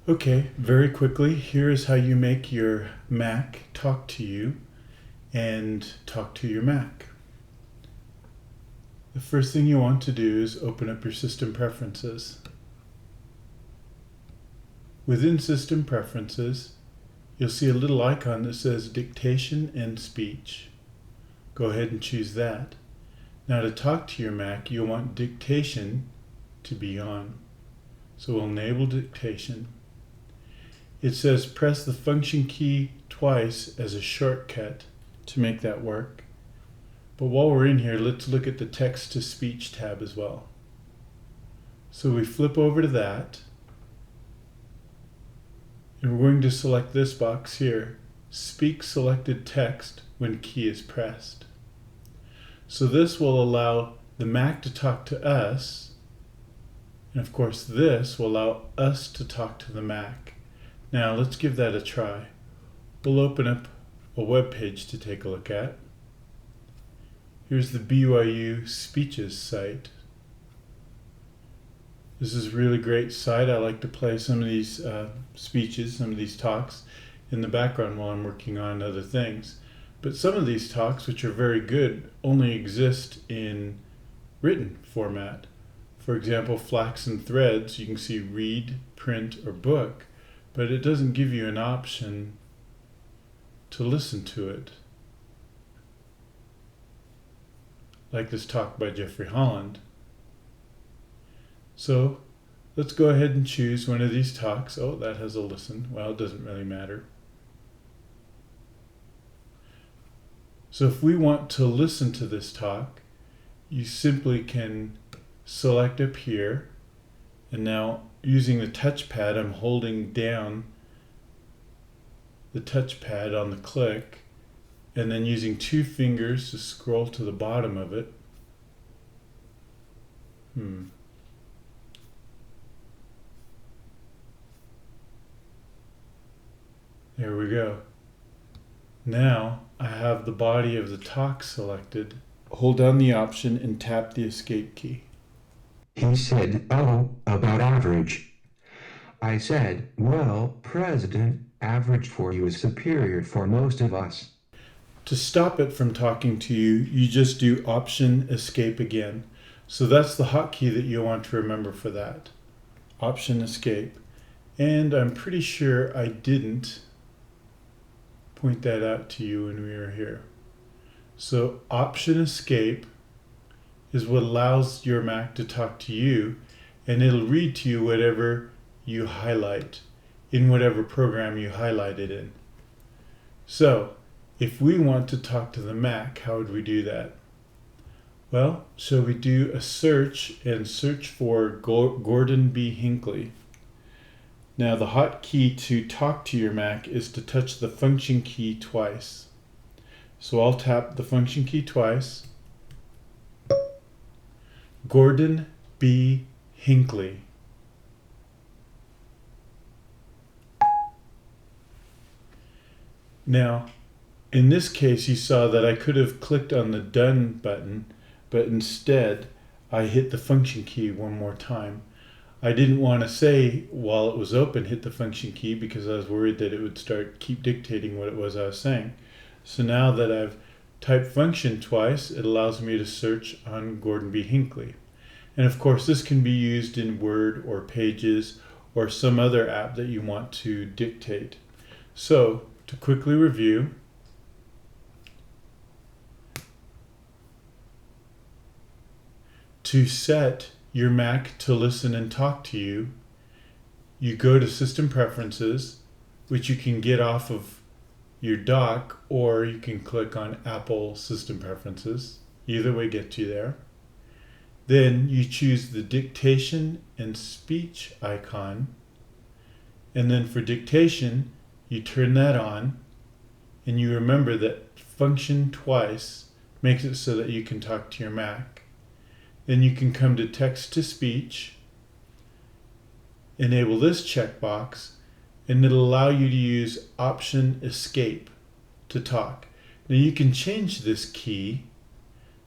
Okay, very quickly, here is how you make your Mac talk to you and talk to your Mac. The first thing you want to do is open up your system preferences. Within system preferences, you'll see a little icon that says dictation and speech. Go ahead and choose that. Now to talk to your Mac, you'll want dictation to be on. So we'll enable dictation. It says press the function key twice as a shortcut to make that work. But while we're in here, let's look at the text to speech tab as well. So we flip over to that, and we're going to select this box here, speak selected text when key is pressed. So this will allow the Mac to talk to us, and of course this will allow us to talk to the Mac. Now let's give that a try. We'll open up a web page to take a look at. Here's the BYU Speeches site. This is a really great site. I like to play some of these speeches, some of these talks in the background while I'm working on other things. But some of these talks, which are very good, only exist in written format. For example, Flax and Threads, you can see read, print, or book, but it doesn't give you an option to listen to it. Like this talk by Jeffrey Holland. So let's go ahead and choose one of these talks. Oh, that has a listen. Well, it doesn't really matter. So if we want to listen to this talk, you simply can select up here, and now using the touchpad, I'm holding down the touchpad on the click, and then using two fingers to scroll to the bottom of it. There we go. Now I have the body of the talk selected. Hold down the option and tap the escape key. He said, "Oh, about average." I said, "Well, President, average for you is superior for most of us." To stop it from talking to you, you just do Option Escape again. So that's the hotkey that you'll want to remember for that. Option Escape. And I'm pretty sure I didn't point that out to you when we were here. So Option Escape is what allows your Mac to talk to you, and it'll read to you whatever you highlight in whatever program you highlight it in. So if we want to talk to the Mac, how would we do that? Well, shall we do a search and search for Gordon B. Hinckley? Now the hotkey to talk to your Mac is to touch the function key twice. So I'll tap the function key twice. Gordon B. Hinckley. Now, in this case, you saw that I could have clicked on the Done button, but instead I hit the function key one more time. I didn't want to say while it was open hit the function key because I was worried that it would keep dictating what it was I was saying. So now that I've typed function twice, it allows me to search on Gordon B. Hinckley. And of course this can be used in Word or Pages or some other app that you want to dictate. So to quickly review, to set your Mac to listen and talk to you, you go to System Preferences, which you can get off of your dock, or you can click on Apple System Preferences. Either way gets you there. Then you choose the dictation and speech icon, and then for dictation, you turn that on, and you remember that function twice makes it so that you can talk to your Mac. Then you can come to text to speech, enable this checkbox, and it'll allow you to use Option Escape to talk. Now you can change this key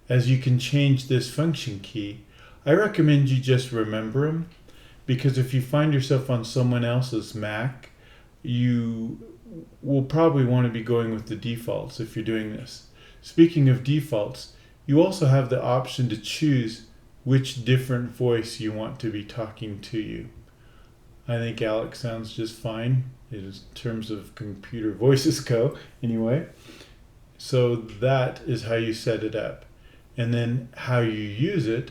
as you can change this function key. I recommend you just remember them because if you find yourself on someone else's Mac, you will probably want to be going with the defaults if you're doing this. Speaking of defaults, you also have the option to choose which different voice you want to be talking to you. I think Alex sounds just fine in terms of computer voices go, anyway. So that is how you set it up. And then how you use it,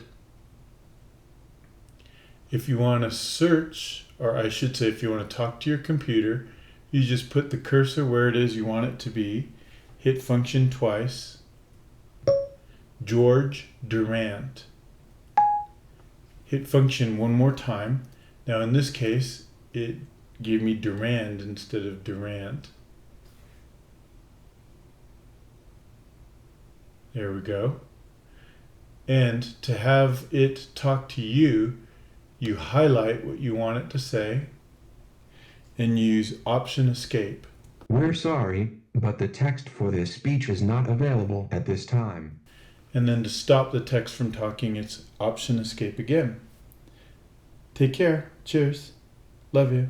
if you want to search, or I should say if you want to talk to your computer, you just put the cursor where it is you want it to be, hit function twice, George Durant. Hit function one more time. Now in this case, it gave me Durand instead of Durant. There we go. And to have it talk to you, you highlight what you want it to say and use Option Escape. We're sorry, but the text for this speech is not available at this time. And then to stop the text from talking, it's Option Escape again. Take care. Cheers. Love you.